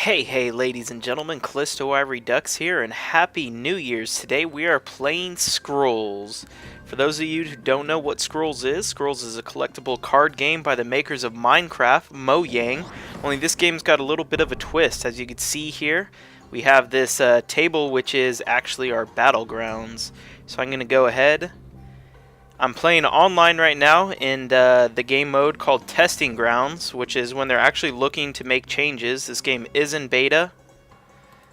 Hey ladies and gentlemen, Calisto Ducks here, and Happy New Year's. Today we are playing Scrolls. For those of you who don't know what Scrolls is a collectible card game by the makers of Minecraft, Mojang. Only this game's got a little bit of a twist. As you can see here, we have this table which is actually our battlegrounds. So I'm going to go ahead. I'm playing online right now in the game mode called Testing Grounds, which is when they're actually looking to make changes. This game is in beta,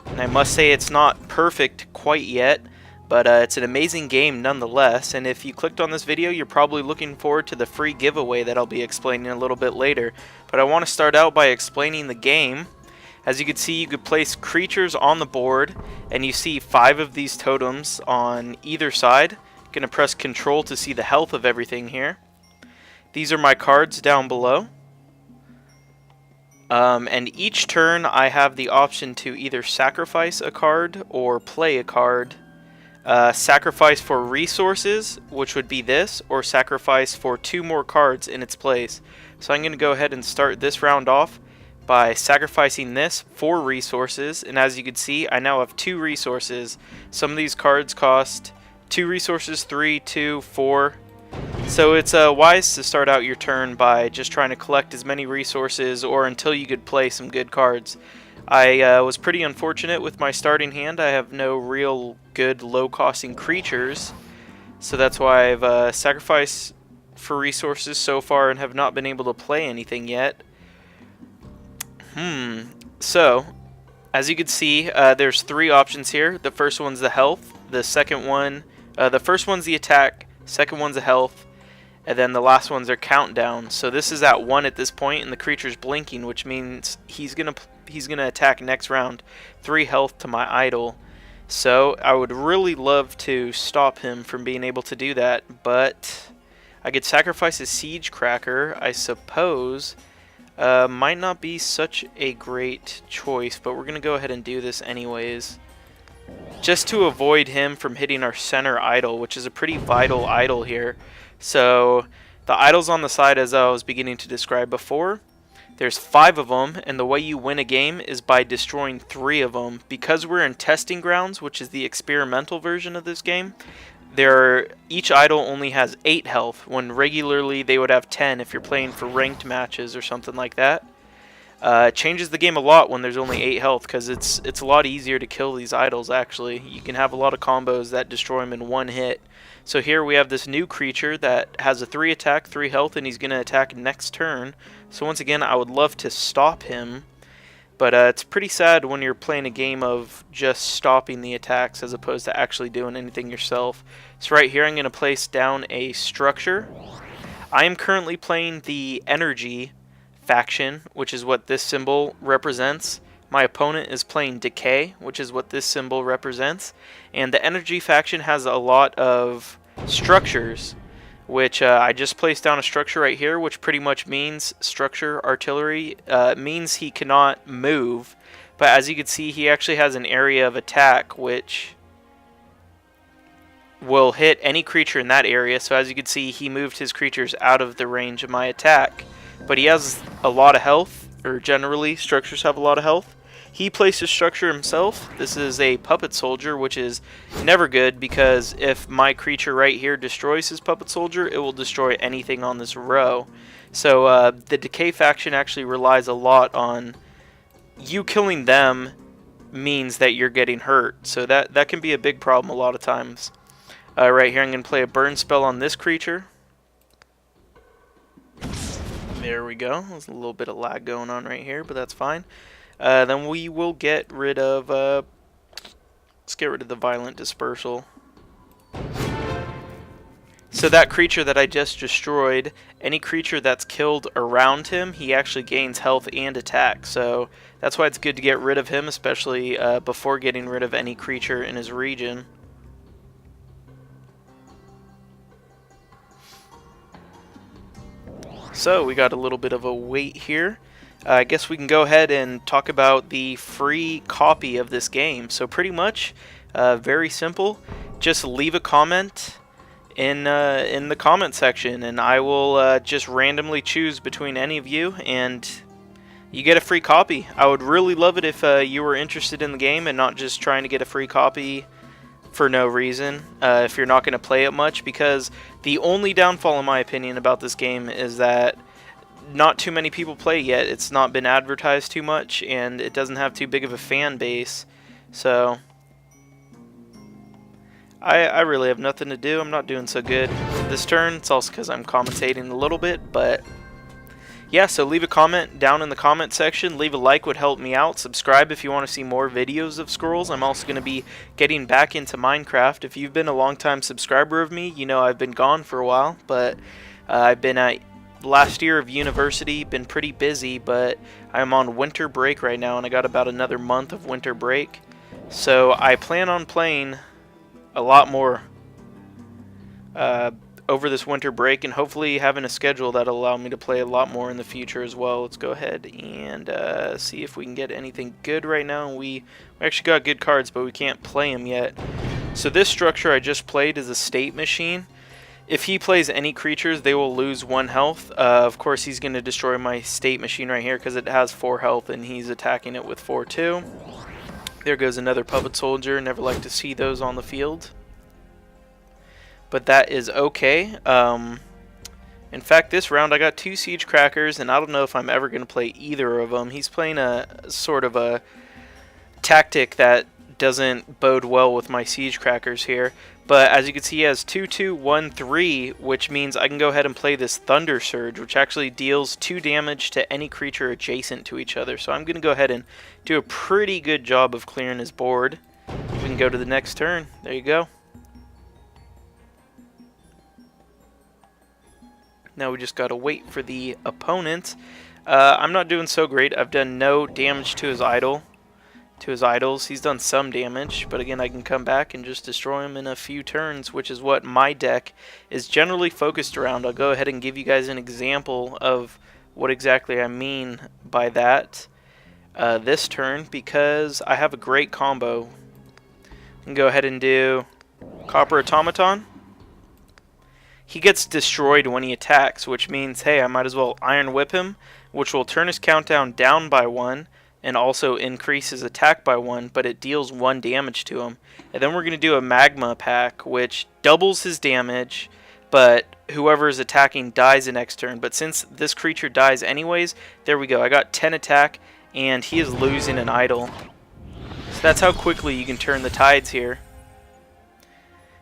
and I must say it's not perfect quite yet, but it's an amazing game nonetheless. And if you clicked on this video, you're probably looking forward to the free giveaway that I'll be explaining a little bit later. But I want to start out by explaining the game. As you can see, you could place creatures on the board, and you see 5 of these totems on either side. Gonna press Control to see the health of everything here. These are my cards down below. And each turn I have the option to either sacrifice a card or play a card. Sacrifice for resources, which would be this, or sacrifice for 2 more cards in its place. So I'm gonna go ahead and start this round off by sacrificing this for resources, and as you can see, I now have 2 resources. Some of these cards cost 2 resources, 3, 2, 4. So it's wise to start out your turn by just trying to collect as many resources or until you could play some good cards. I was pretty unfortunate with my starting hand. I have no real good low-costing creatures, so that's why I've sacrificed for resources so far and have not been able to play anything yet. So, as you can see, there's 3 options here. The first one's the health, the second one, the first one's the attack, second one's the health, and then the last ones are countdown. So this is at 1 at this point, and the creature's blinking, which means he's gonna attack next round. 3 health to my idol. So I would really love to stop him from being able to do that, but I could sacrifice a siege cracker, I suppose. Might not be such a great choice, but we're gonna go ahead and do this anyways, just to avoid him from hitting our center idol, which is a pretty vital idol here. So the idols on the side, as I was beginning to describe before, there's 5 of them, and the way you win a game is by destroying 3 of them. Because we're in Testing Grounds, which is the experimental version of this game, each idol only has 8 health, when regularly they would have 10 if you're playing for ranked matches or something like that. It changes the game a lot when there's only 8 health, because it's a lot easier to kill these idols. Actually, you can have a lot of combos that destroy them in 1 hit. So here we have this new creature that has a 3 attack, 3 health, and he's going to attack next turn. So once again, I would love to stop him, but it's pretty sad when you're playing a game of just stopping the attacks as opposed to actually doing anything yourself. So right here I'm going to place down a structure. I am currently playing the energy faction, which is what this symbol represents. My opponent is playing decay, which is what this symbol represents. And the energy faction has a lot of structures, which I just placed down a structure right here, which pretty much means structure artillery. Means he cannot move, but as you can see, he actually has an area of attack which will hit any creature in that area. So as you can see, he moved his creatures out of the range of my attack. But he has a lot of health, or generally structures have a lot of health. He placed a structure himself. This is a puppet soldier, which is never good, because if my creature right here destroys his puppet soldier, it will destroy anything on this row. So the decay faction actually relies a lot on you killing them means that you're getting hurt. So that can be a big problem a lot of times. Right here I'm going to play a burn spell on this creature. There we go. There's a little bit of lag going on right here, but that's fine. Then we will get rid of, let's get rid of the violent dispersal. So that creature that I just destroyed, any creature that's killed around him, he actually gains health and attack. So that's why it's good to get rid of him, especially before getting rid of any creature in his region. So we got a little bit of a wait here. I guess we can go ahead and talk about the free copy of this game. So pretty much, very simple. Just leave a comment in the comment section, and I will just randomly choose between any of you and you get a free copy. I would really love it if you were interested in the game and not just trying to get a free copy for no reason, if you're not going to play it much, because the only downfall in my opinion about this game is that not too many people play yet. It's not been advertised too much, and it doesn't have too big of a fan base. So I really have nothing to do. I'm not doing so good this turn. It's also because I'm commentating a little bit, but yeah, so leave a comment down in the comment section. Leave a like, would help me out. Subscribe if you want to see more videos of Squirrels. I'm also going to be getting back into Minecraft. If you've been a long-time subscriber of me, you know I've been gone for a while, but I've been at last year of university, been pretty busy, but I'm on winter break right now, and I got about another month of winter break. So I plan on playing a lot more over this winter break, and hopefully having a schedule that'll allow me to play a lot more in the future as well. Let's go ahead and see if we can get anything good right now. We actually got good cards, but we can't play them yet. So this structure I just played is a state machine. If he plays any creatures, they will lose 1 health. Of course, he's going to destroy my state machine right here because it has 4 health, and he's attacking it with 4 too. There goes another puppet soldier. Never like to see those on the field, but that is okay. In fact, this round I got 2 siege crackers, and I don't know if I'm ever going to play either of them. He's playing a sort of a tactic that doesn't bode well with my siege crackers here. But as you can see, he has 2-2-1-3, which means I can go ahead and play this Thunder Surge, which actually deals 2 damage to any creature adjacent to each other. So I'm going to go ahead and do a pretty good job of clearing his board. We can go to the next turn. There you go. Now we just got to wait for the opponent. I'm not doing so great. I've done no damage to his idol. To his idols. He's done some damage, but again, I can come back and just destroy him in a few turns, which is what my deck is generally focused around. I'll go ahead and give you guys an example of what exactly I mean by that this turn, because I have a great combo. I can go ahead and do Copper Automaton. He gets destroyed when he attacks, which means, hey, I might as well Iron Whip him, which will turn his countdown down by 1, and also increase his attack by 1, but it deals 1 damage to him. And then we're going to do a Magma Pack, which doubles his damage, but whoever is attacking dies the next turn. But since this creature dies anyways, there we go. I got 10 attack, and he is losing an idol. So that's how quickly you can turn the tides here.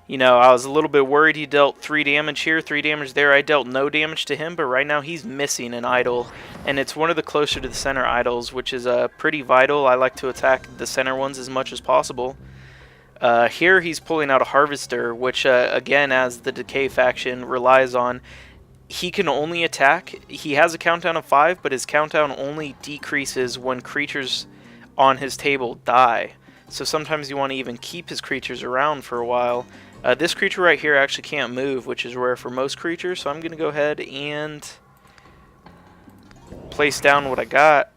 You know, I was a little bit worried he dealt 3 damage here, 3 damage there. I dealt no damage to him, but right now he's missing an idol. And it's one of the closer to the center idols, which is pretty vital. I like to attack the center ones as much as possible. Here he's pulling out a Harvester, which again, as the Decay faction relies on, he can only attack. He has a countdown of 5, but his countdown only decreases when creatures on his table die. So sometimes you want to even keep his creatures around for a while. This creature right here actually can't move, which is rare for most creatures, so I'm going to go ahead and place down what I got.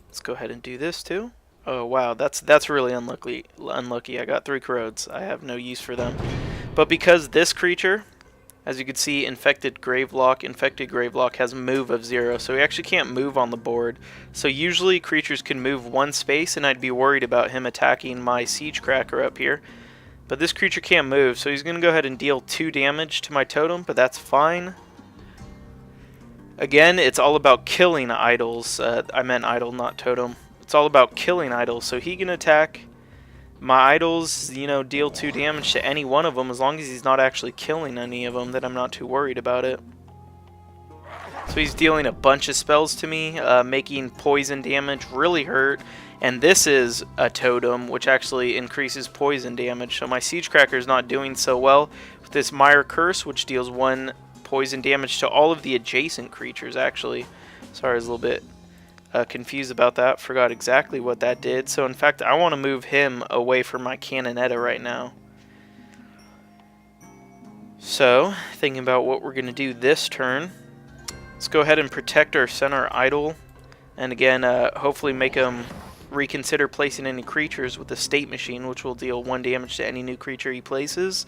Let's go ahead and do this too. Oh wow, that's really unlucky. I got 3 corrodes. I have no use for them. But because this creature, as you can see, Infected Gravelock has a move of 0, so he actually can't move on the board. So usually creatures can move 1 space, and I'd be worried about him attacking my Siege Cracker up here. But this creature can't move, so he's going to go ahead and deal 2 damage to my totem, but that's fine. Again, it's all about killing idols. I meant idol, not totem. It's all about killing idols, so he can attack my idols, you know, deal 2 damage to any one of them. As long as he's not actually killing any of them, then I'm not too worried about it. So he's dealing a bunch of spells to me, making poison damage really hurt. And this is a totem, which actually increases poison damage. So my Siege Cracker is not doing so well with this Mire Curse, which deals 1 poison damage to all of the adjacent creatures, actually. Sorry, I was a little bit confused about that. Forgot exactly what that did. So in fact, I want to move him away from my Canonetta right now. So thinking about what we're going to do this turn, let's go ahead and protect our center idol, and again hopefully make him reconsider placing any creatures with the state machine, which will deal 1 damage to any new creature he places.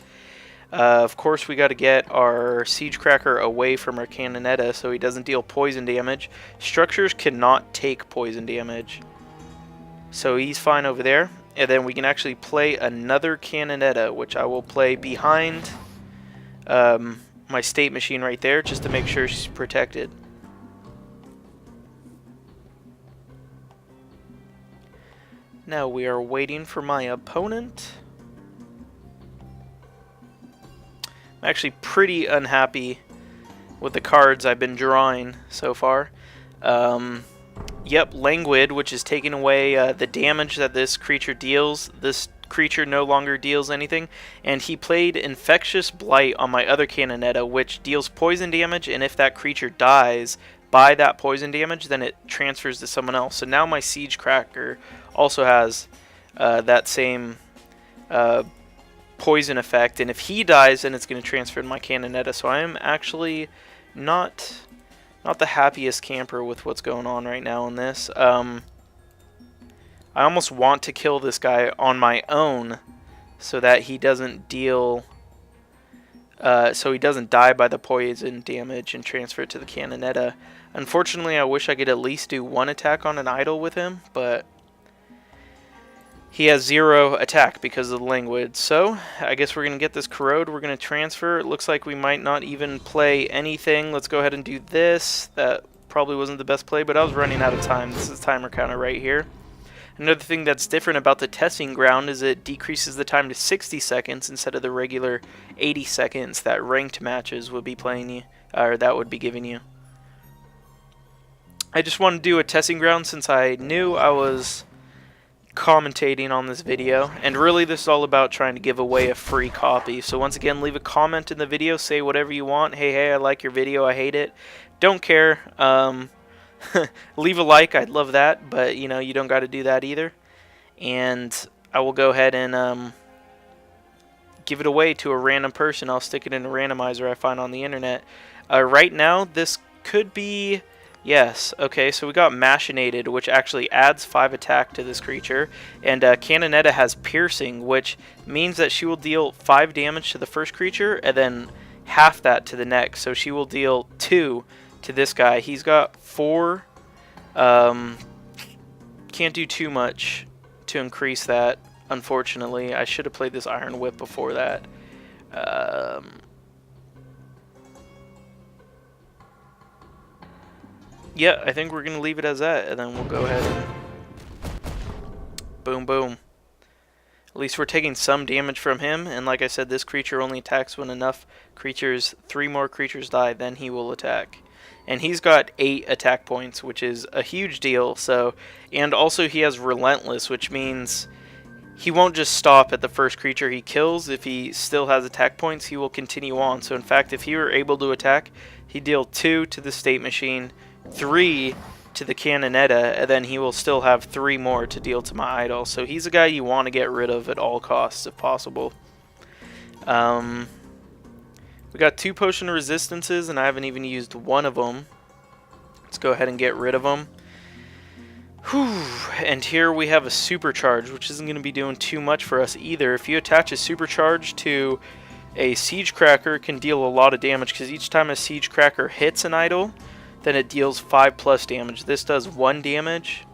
Of course, we got to get our Siege Cracker away from our Cannonetta so he doesn't deal poison damage. Structures cannot take poison damage, so he's fine over there. And then we can actually play another Cannonetta, which I will play behind my state machine right there, just to make sure she's protected. Now we are waiting for my opponent. I'm actually pretty unhappy with the cards I've been drawing so far. Yep, Languid, which is taking away the damage that this creature deals. This creature no longer deals anything. And he played Infectious Blight on my other Cannonetta, which deals poison damage, and if that creature dies by that poison damage, then it transfers to someone else. So now my Siege Cracker also has that same poison effect, and if he dies, then it's going to transfer to my Cannonetta. So I am actually not the happiest camper with what's going on right now in this. I almost want to kill this guy on my own so that he doesn't deal so he doesn't die by the poison damage and transfer it to the Cannonetta. Unfortunately, I wish I could at least do one attack on an idol with him, but he has 0 attack because of the Languid. So I guess we're going to get this Corrode. We're going to transfer. It looks like we might not even play anything. Let's go ahead and do this. That probably wasn't the best play, but I was running out of time. This is the timer counter right here. Another thing that's different about the testing ground is it decreases the time to 60 seconds instead of the regular 80 seconds that ranked matches would be playing you, or that would be giving you. I just wanted to do a testing ground since I knew I was commentating on this video, and really this is all about trying to give away a free copy. So once again, leave a comment in the video, say whatever you want. Hey, I like your video, I hate it, don't care. Leave a like, I'd love that, but you know, you don't got to do that either. And I will go ahead and give it away to a random person. I'll stick it in a randomizer I find on the internet. Right now this could be, yes, okay, so we got Machinated, which actually adds 5 attack to this creature, and Cannonetta has Piercing, which means that she will deal 5 damage to the first creature, and then half that to the next, so she will deal 2 to this guy. He's got 4, can't do too much to increase that, unfortunately. I should have played this Iron Whip before that. Yeah, I think we're going to leave it as that, and then we'll go ahead and boom, boom. At least we're taking some damage from him, and like I said, this creature only attacks when enough creatures, 3 more creatures die, then he will attack. And he's got 8 attack points, which is a huge deal, so, and also he has Relentless, which means he won't just stop at the first creature he kills. If he still has attack points, he will continue on. So in fact, if he were able to attack, he'd deal 2 to the State Machine, 3 to the Cannonetta, and then he will still have 3 more to deal to my idol. So he's a guy you want to get rid of at all costs if possible. We got 2 potion resistances, and I haven't even used one of them. Let's go ahead and get rid of them. Whew. And here we have a supercharge, which isn't going to be doing too much for us either. If you attach a supercharge to a Siege Cracker, it can deal a lot of damage, because each time a Siege Cracker hits an idol, then it deals 5+ damage. This does 1 damage,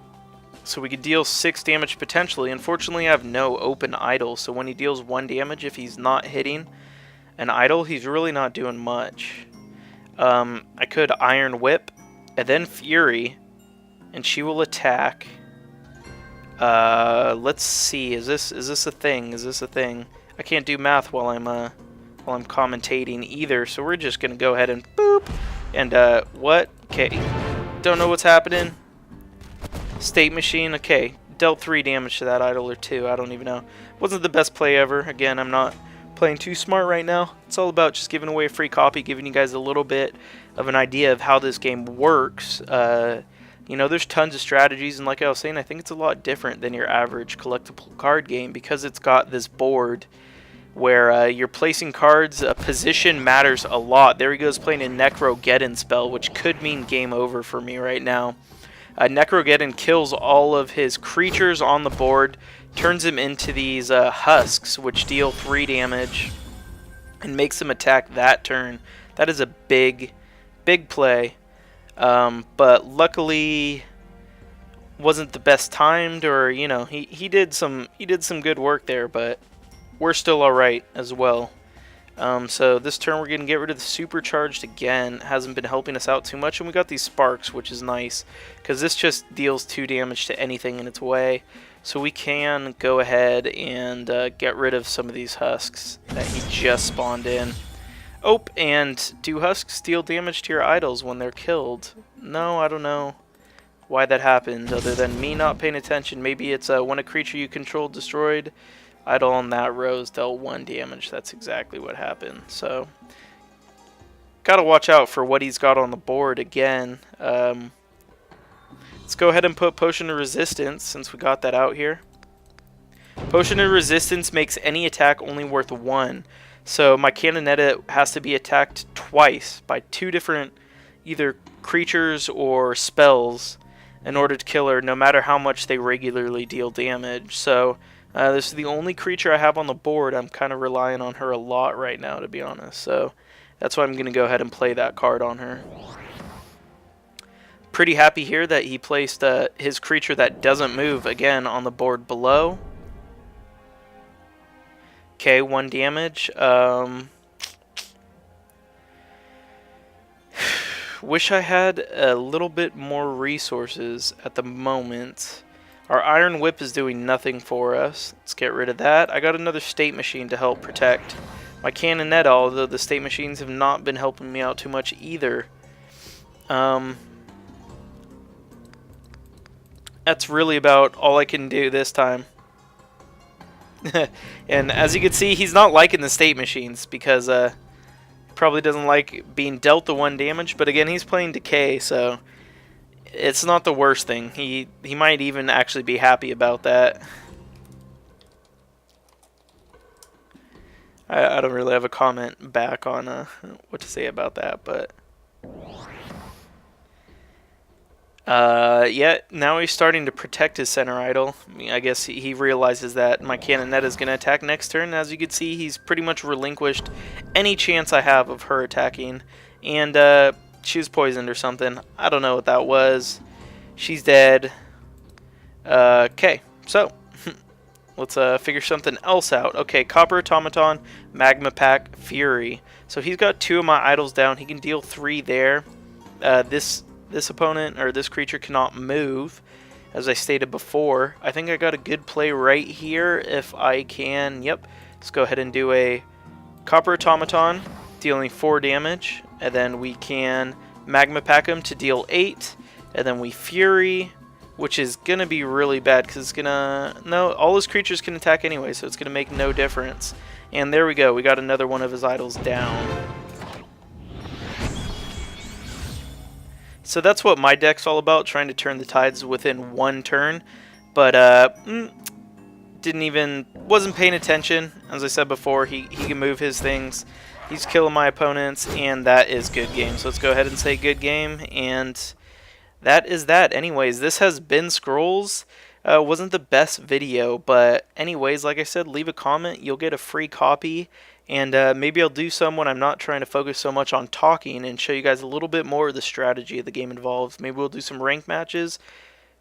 so we could deal 6 damage potentially. Unfortunately, I have no open idol, so when he deals 1 damage, if he's not hitting an idol, he's really not doing much. I could Iron Whip, and then Fury, and she will attack. Let's see, is this a thing? Is this a thing? I can't do math while I'm commentating either, so we're just gonna go ahead and boop. And what? Okay, don't know what's happening. State Machine, okay, dealt 3 damage to that idol, or 2, I don't even know. Wasn't the best play ever. Again, I'm not playing too smart right now. It's all about just giving away a free copy, giving you guys a little bit of an idea of how this game works. You know, there's tons of strategies, and like I was saying, I think it's a lot different than your average collectible card game, because it's got this board where you're placing cards. Position matters a lot. There he goes playing a Necrogeddon spell, which could mean game over for me right now. Necrogeddon kills all of his creatures on the board, turns them into these husks, which deal 3 damage. and makes him attack that turn. That is a big play. But luckily wasn't the best timed, or you know, he did some good work there, but we're still all right as well. So this turn we're going to get rid of the supercharged again. Hasn't been helping us out too much, and we got these sparks, which is nice because this just deals 2 damage to anything in its way. So we can go ahead and get rid of some of these husks that he just spawned in. Oh, and do husks deal damage to your idols when they're killed? No, I don't know why that happened, other than me not paying attention. Maybe it's when a creature you control destroyed, idol on that row dealt 1 damage. That's exactly what happened. So, gotta watch out for what he's got on the board again. Let's go ahead and put Potion of Resistance, since we got that out here. Potion of Resistance makes any attack only worth 1. So my Cannonetta has to be attacked twice by 2 different either creatures or spells in order to kill her, no matter how much they regularly deal damage. So this is the only creature I have on the board. I'm kind of relying on her a lot right now, to be honest. So that's why I'm going to go ahead and play that card on her. Pretty happy here that he placed his creature that doesn't move again on the board below. Okay, 1 damage. Wish I had a little bit more resources at the moment. Our Iron Whip is doing nothing for us. Let's get rid of that. I got another State Machine to help protect my Cannonetta, although the State Machines have not been helping me out too much either. That's really about all I can do this time. And as you can see, he's not liking the State Machines because probably doesn't like being dealt the 1 damage. But again, he's playing Decay, so it's not the worst thing. He might even actually be happy about that. I don't really have a comment back on what to say about that, but yeah, now he's starting to protect his center idol. I mean, I guess he realizes that my Cannonetta is going to attack next turn. As you can see, he's pretty much relinquished any chance I have of her attacking. And she was poisoned or something. I don't know what that was. She's dead. Okay, so let's figure something else out. Okay, Copper Automaton, Magma Pack, Fury. So he's got 2 of my idols down. He can deal 3 there. This opponent, or this creature, cannot move, as I stated before. I think I got a good play right here if I can. Yep. Let's go ahead and do a Copper Automaton, dealing 4 damage. And then we can Magma Pack him to deal 8. And then we Fury, which is going to be really bad because it's going to... No, all his creatures can attack anyway, so it's going to make no difference. And there we go. We got another one of his idols down. So that's what my deck's all about, trying to turn the tides within 1 turn. But wasn't paying attention. As I said before, he can move his things. He's killing my opponents, and that is good game. So let's go ahead and say good game, and that is that. Anyways, this has been Scrolls. Wasn't the best video, but anyways, like I said, leave a comment. You'll get a free copy. And maybe I'll do some when I'm not trying to focus so much on talking and show you guys a little bit more of the strategy of the game involved. Maybe we'll do some rank matches.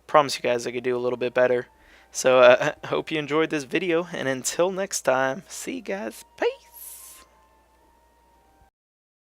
Promise you guys I could do a little bit better. So I hope you enjoyed this video, and until next time, see you guys. Peace.